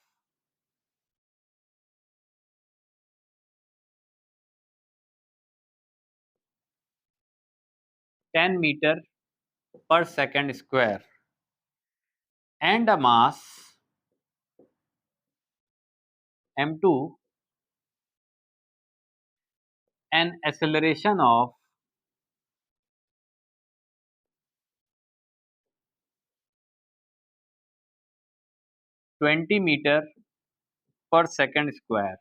10 meter per second square and a mass m2 an acceleration of 20 meter per second square.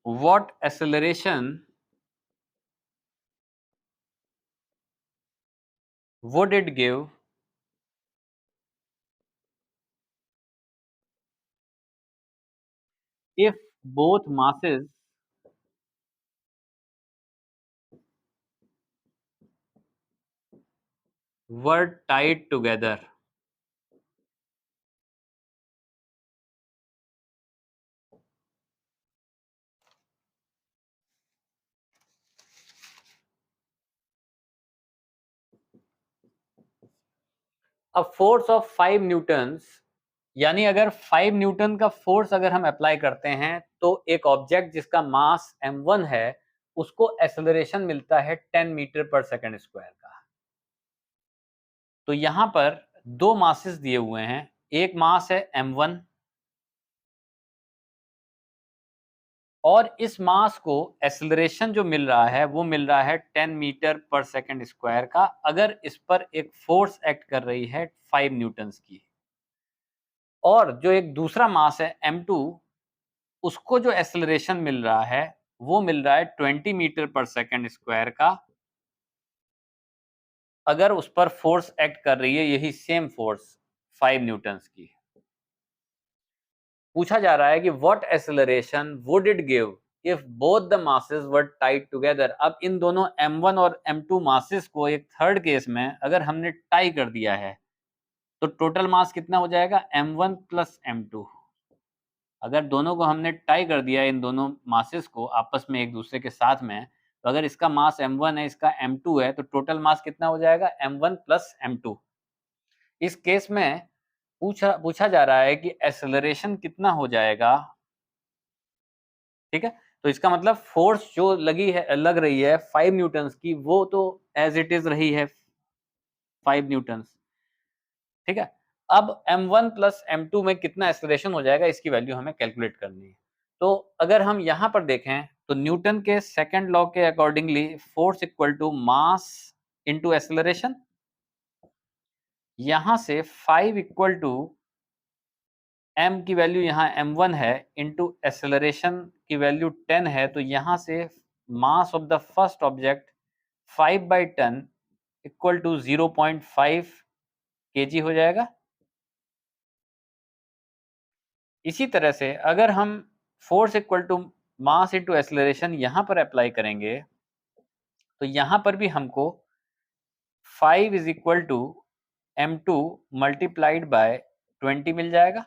What acceleration would it give if both masses were tied together? A force of 5 Newton's, यानी अगर 5 Newton का force अगर हम apply करते हैं तो एक object जिसका मास m1 है उसको एक्सेलरेशन मिलता है 10 मीटर पर सेकंड स्क्वायर का। तो यहां पर दो मासेस दिए हुए हैं, एक मास है m1 और इस मास को एक्सेलरेशन जो मिल रहा है वो मिल रहा है 10 मीटर पर सेकंड स्क्वायर का, अगर इस पर एक फोर्स एक्ट कर रही है 5 न्यूटन्स की। और जो एक दूसरा मास है m2 उसको जो एक्सेलरेशन मिल रहा है वो मिल रहा है 20 मीटर पर सेकंड स्क्वायर का, अगर उस पर फोर्स एक्ट कर रही है यही सेम फोर्स 5 न्यूटन्स की। पूछा जा रहा है कि what acceleration would it give if both the masses were tied together. अब इन दोनों m1 और m2 मासेस को एक थर्ड केस में अगर हमने टाई कर दिया है तो टोटल मास कितना हो जाएगा m1 प्लस m2। अगर दोनों को हमने टाई कर दिया इन दोनों मासेस को आपस में एक दूसरे के साथ में, तो अगर इसका मास m1 है इसका m2 है तो टोटल मास कितना हो जाएगा m1 प्लस m2। इस केस में पूछा पूछा जा रहा है कि एक्सेलरेशन कितना हो जाएगा, ठीक है। तो इसका मतलब फोर्स जो लग रही है 5 न्यूटन्स की वो तो एज इट इज रही है 5 न्यूटन्स, ठीक है। अब m1 प्लस m2 में कितना एक्सेलरेशन हो जाएगा इसकी वैल्यू हमें कैलकुलेट करनी है। तो अगर हम यहां पर देखें तो न्यूटन के सेकंड लॉ के accordingly force equal to mass into acceleration. यहां से 5 इक्वल टू m की वैल्यू यहाँ m1 है इनटू एक्सेलरेशन की वैल्यू 10 है, तो यहां से mass of the first object 5/10 equal to 0.5 KG हो जाएगा। इसी तरह से अगर हम force equal to mass into acceleration यहां पर अप्लाई करेंगे तो यहां पर भी हमको 5 is equal to m2 multiplied by 20 मिल जाएगा।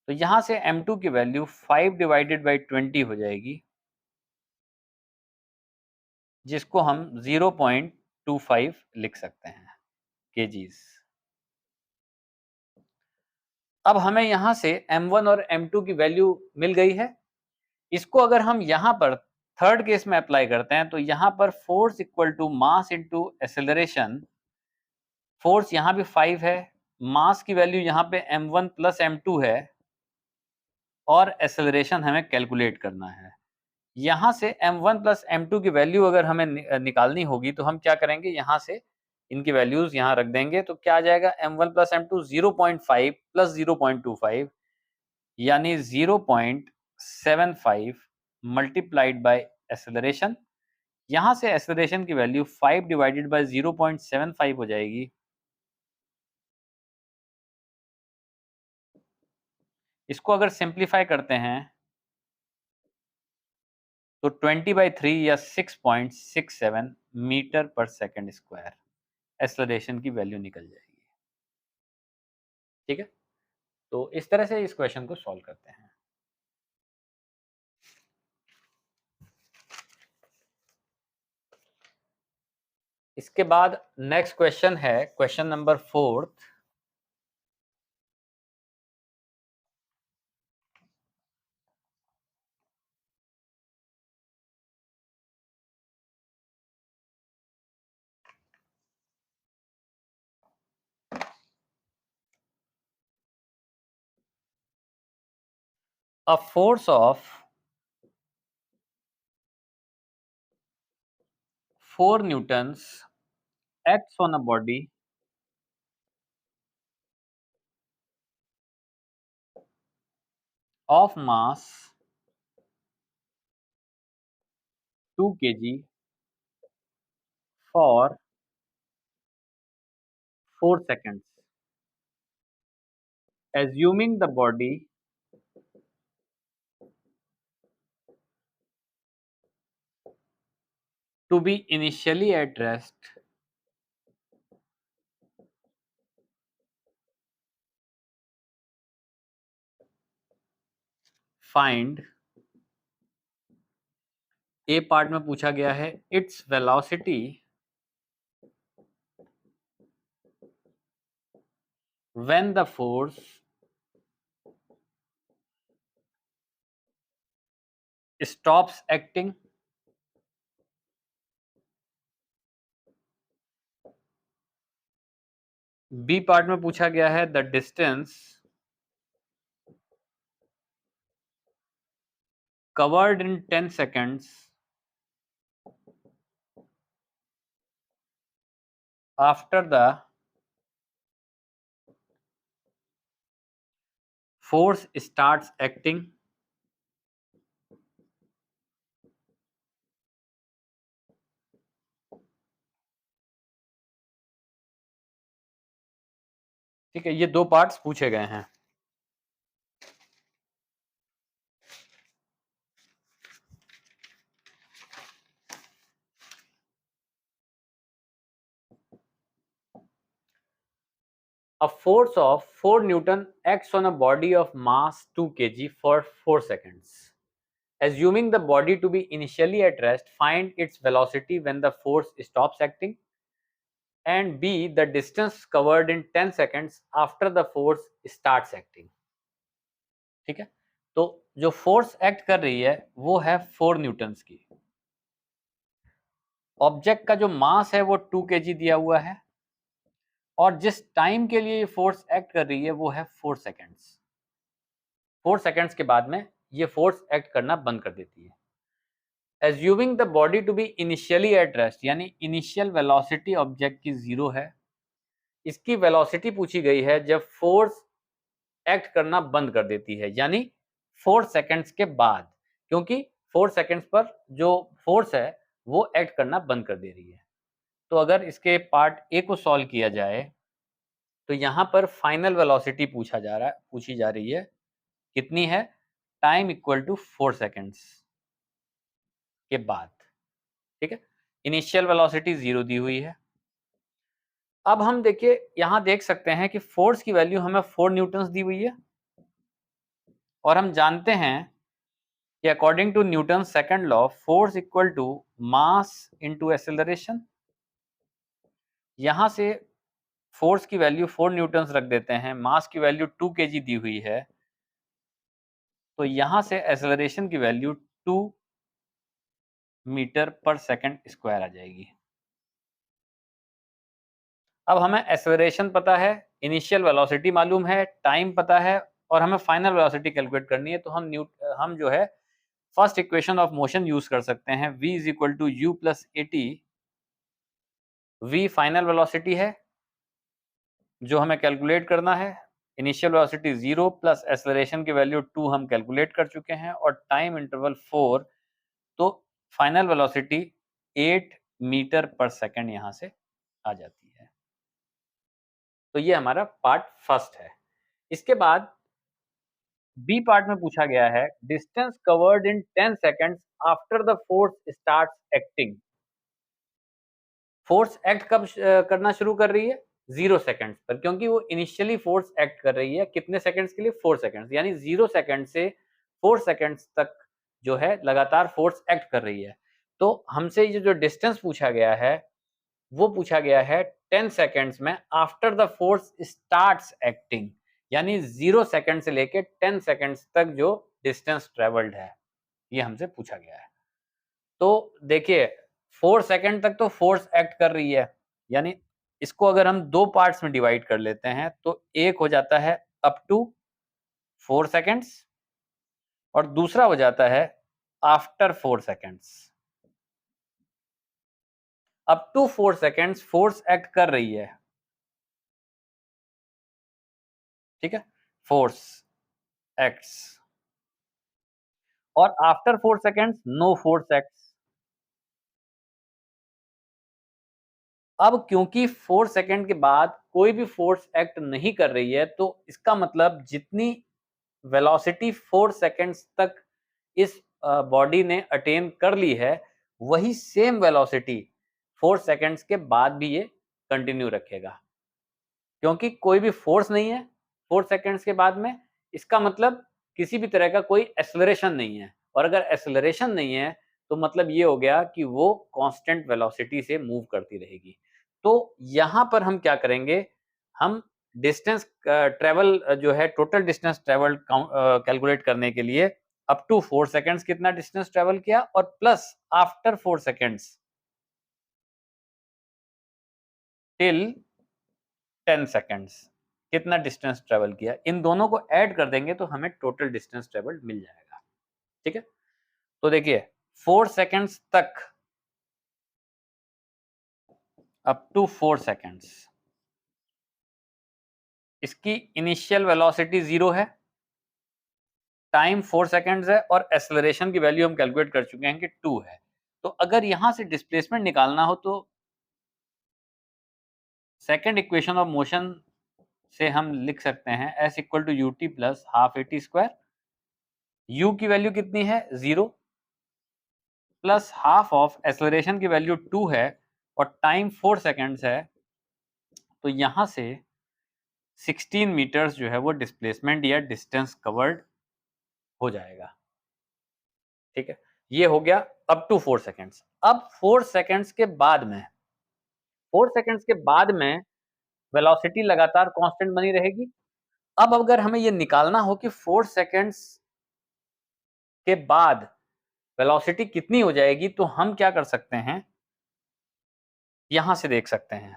तो यहां से m2 की वैल्यू 5 डिवाइडेड बाय 20 हो जाएगी, जिसको हम 0.25 लिख सकते हैं केजीज। अब हमें यहां से m1 और m2 की वैल्यू मिल गई है। इसको अगर हम यहां पर थर्ड केस में अप्लाई करते हैं तो यहां पर force equal to mass into acceleration, force यहां भी 5 है, मास की वैल्यू यहां पे m1 प्लस m2 है और एक्सेलरेशन हमें कैलकुलेट करना है। यहाँ से m1 प्लस m2 की वैल्यू अगर हमें निकालनी होगी तो हम क्या करेंगे, यहाँ से इनकी वैल्यूज यहाँ रख देंगे तो क्या आ जाएगा m1 प्लस m2 0.5 प्लस 0.25 यानी 0.75 मल्टीप्लाइड बाय एक्सेलरेशन। यहाँ से एक्सेलरेशन की वैल्यू 5 डिवाइडेड बाय 0.75 हो जाएगी। इसको अगर सिंप्लीफाई करते हैं तो 20/3 या 6.67 metre per second square acceleration की वैल्यू निकल जाएगी, ठीक है। तो इस तरह से इस क्वेश्चन को सॉल्व करते हैं। इसके बाद नेक्स्ट क्वेश्चन है question number 4। A force of 4 newtons acts on a body of mass 2 kg for 4 seconds. Assuming the body to be initially at rest, find A part में पूछा गया है its velocity when the force stops acting. B part में पूछा गया है the distance covered in 10 seconds after the force starts acting। ठीक है, ये दो पार्ट्स पूछे गए हैं। A force of 4 Newton acts on a body of mass 2 kg for 4 seconds. Assuming the body to be initially at rest, find its velocity when the force stops acting, and B, the distance covered in 10 seconds after the force starts acting। ठीक है, तो जो force act कर रही है वो है 4 Newton's की। ऑब्जेक्ट का जो मास है वो 2 केजी दिया हुआ है और जिस टाइम के लिए ये फोर्स एक्ट कर रही है वो है 4 सेकेंड्स। 4 सेकेंड्स के बाद में ये फोर्स एक्ट करना बंद कर देती है। Assuming the body to be initially at rest, यानी इनिशियल वेलोसिटी ऑब्जेक्ट की 0 है। इसकी वेलोसिटी पूछी गई है जब फोर्स एक्ट करना बंद कर देती है, यानी 4 सेकेंड्स के बाद, क्योंकि 4 सेकेंड्स पर जो फोर्स है वो एक्ट करना बंद कर दे रही है। तो अगर इसके पार्ट ए को सॉल्व किया जाए तो यहाँ पर फाइनल वेलोसिटी पूछी जा रही है, कितनी है? टाइम इक्वल टू 4 सेकेंड्स के बाद। ठीक है, इनिशियल वेलोसिटी 0 दी हुई है। अब हम देखिए यहाँ देख सकते हैं कि फोर्स की वैल्यू हमें 4 न्यूटन्स दी हुई है और हम जानते हैं कि according to Newton second law force equal to mass into acceleration. यहां से फोर्स की वैल्यू 4 न्यूटन्स रख देते हैं, मास की वैल्यू 2 केजी दी हुई है, तो यहां से एक्सेलरेशन की value 2 metre per second square आ जाएगी। अब हमें एक्सेलरेशन पता है, इनिशियल वेलोसिटी मालूम है, टाइम पता है और हमें फाइनल वेलोसिटी कैलकुलेट करनी है, तो हम जो है first equation of motion use कर सकते हैं, v is equal to u plus a t. v final velocity है जो हमें कैलकुलेट करना है, इनिशियल वेलोसिटी 0 प्लस एक्सेलरेशन की वैल्यू 2 हम कैलकुलेट कर चुके हैं और टाइम इंटरवल 4, तो final velocity 8 metre per second यहां से आ जाती है। तो ये हमारा पार्ट फर्स्ट है। इसके बाद बी पार्ट में पूछा गया है distance covered in 10 seconds after the force starts acting. Force act कब करना शुरू कर रही है? 0 सेकंड्स पर, क्योंकि वो इनिशियली फोर्स एक्ट कर रही है कितने सेकंड्स के लिए? 4 सेकंड्स, यानी 0 सेकंड से 4 सेकंड्स तक जो है लगातार फोर्स एक्ट कर रही है। तो हमसे ये जो डिस्टेंस पूछा गया है वो पूछा गया है 10 सेकंड्स में after the force starts acting, यानी 0 सेकंड से लेके 10 सेकंड्स तक जो डिस्टेंस ट्रेवल्ड है, ये हमसे पूछा गया है। तो देखिए 4 सेकंड तक तो फोर्स एक्ट कर रही है, यानी इसको अगर हम 2 पार्ट्स में डिवाइड कर लेते हैं तो एक हो जाता है अप टू 4 सेकंड्स और दूसरा हो जाता है after 4 seconds. Up to 4 seconds force act कर रही है, ठीक है, फोर्स एक्ट्स, और after 4 seconds no force acts. अब क्योंकि 4 सेकंड के बाद कोई भी फोर्स एक्ट नहीं कर रही है, तो इसका मतलब जितनी वेलोसिटी 4 सेकंड्स तक इस बॉडी ने अटेन कर ली है, वही सेम वेलोसिटी 4 सेकंड्स के बाद भी ये कंटिन्यू रखेगा। क्योंकि कोई भी फोर्स नहीं है 4 सेकंड्स के बाद में, इसका मतलब किसी भी तरह का कोई एक्सेलरेशन नहीं है, और अगर एक्सेलरेशन नहीं है तो मतलब ये हो गया कि वो कांस्टेंट वेलोसिटी से मूव करती रहेगी। तो यहाँ पर हम क्या करेंगे, हम डिस्टेंस ट्रेवल जो है टोटल डिस्टेंस ट्रेवल्ड कैलकुलेट करने के लिए अप टू 4 सेकंड्स कितना डिस्टेंस ट्रेवल किया और plus after 4 seconds till 10 seconds कितना डिस्टेंस ट्रेवल किया, इन दोनों को ऐड कर देंगे तो हमें टोटल डिस्टेंस ट्रेवल्ड मिल जाएगा। ठीक है, तो देखिए 4 सेकंड्स तक, अप टू 4 सेकंड्स, इसकी इनिशियल वेलोसिटी 0 है, टाइम 4 सेकंड्स है और एक्सेलरेशन की वैल्यू हम कैलकुलेट कर चुके हैं कि 2 है। तो अगर यहां से डिस्प्लेसमेंट निकालना हो तो सेकंड इक्वेशन ऑफ मोशन से हम लिख सकते हैं s equal to ut plus half a t square. u की वैल्यू कितनी है 0 प्लस हाफ ऑफ एक्सेलरेशन की वैल्यू 2 है और टाइम 4 सेकंड्स है, तो यहां से 16 मीटर्स जो है वो डिस्प्लेसमेंट या डिस्टेंस कवर्ड हो जाएगा। ठीक है, ये हो गया अप टू 4 सेकंड्स। अब 4 सेकंड्स के बाद में, 4 सेकंड्स के बाद में वेलोसिटी लगातार कांस्टेंट बनी रहेगी। अब अगर हमें ये निकालना हो कि 4 सेकंड्स के बाद वेलोसिटी कितनी हो जाएगी, तो हम क्या कर सकते हैं, यहां से देख सकते हैं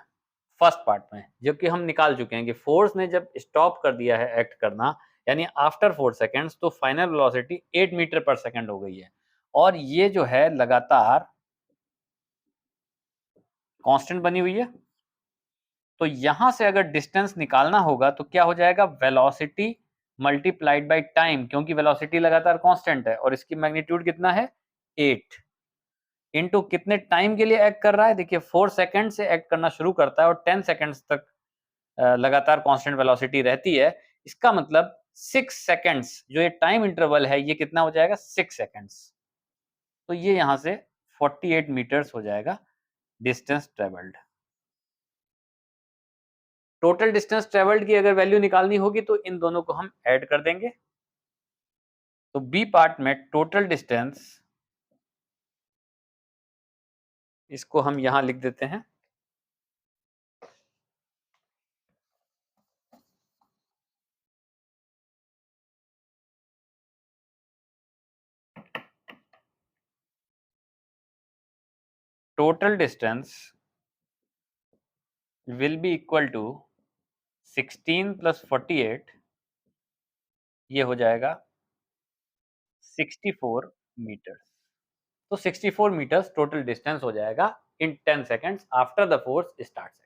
फर्स्ट पार्ट में, जो कि हम निकाल चुके हैं कि फोर्स ने जब स्टॉप कर दिया है एक्ट करना, यानी आफ्टर 4 सेकंड्स, तो final velocity 8 metre per second हो गई है और ये जो है लगातार कांस्टेंट बनी हुई है। तो यहां से अगर डिस्टेंस निकालना होगा तो क्या हो जाएगा, वेलोसिटी मल्टीप्लाइड बाय टाइम, क्योंकि वेलोसिटी लगातार कांस्टेंट है और इसकी मैग्नीट्यूड कितना है 8 इनटू कितने टाइम के लिए एक्ट कर रहा है, देखिए 4 सेकंड से एक्ट करना शुरू करता है और 10 सेकंड्स तक लगातार कांस्टेंट वेलोसिटी रहती है। इसका मतलब 6 सेकंड्स जो ये टाइम इंटरवल है, ये कितना हो जाएगा 6 सेकंड्स। तो ये यहां से 48 मीटर्स हो जाएगा distance travelled. Total distance travelled की अगर वैल्यू निकालनी होगी तो इन दोनों को हम ऐड कर देंगे। तो बी पार्ट में टोटल डिस्टेंस, इसको हम यहां लिख देते हैं, total distance will be equal to 16 plus 48, ये हो जाएगा 64 मीटर्स। तो 64 मीटर्स टोटल डिस्टेंस हो जाएगा in 10 seconds after the force starts acting.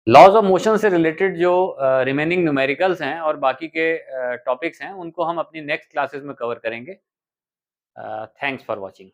Laws of motion से रिलेटेड जो रिमेनिंग न्यूमेरिकल्स हैं और बाकी के टॉपिक्स हैं, उनको हम अपनी नेक्स्ट क्लासेस में कवर करेंगे। Thanks for watching.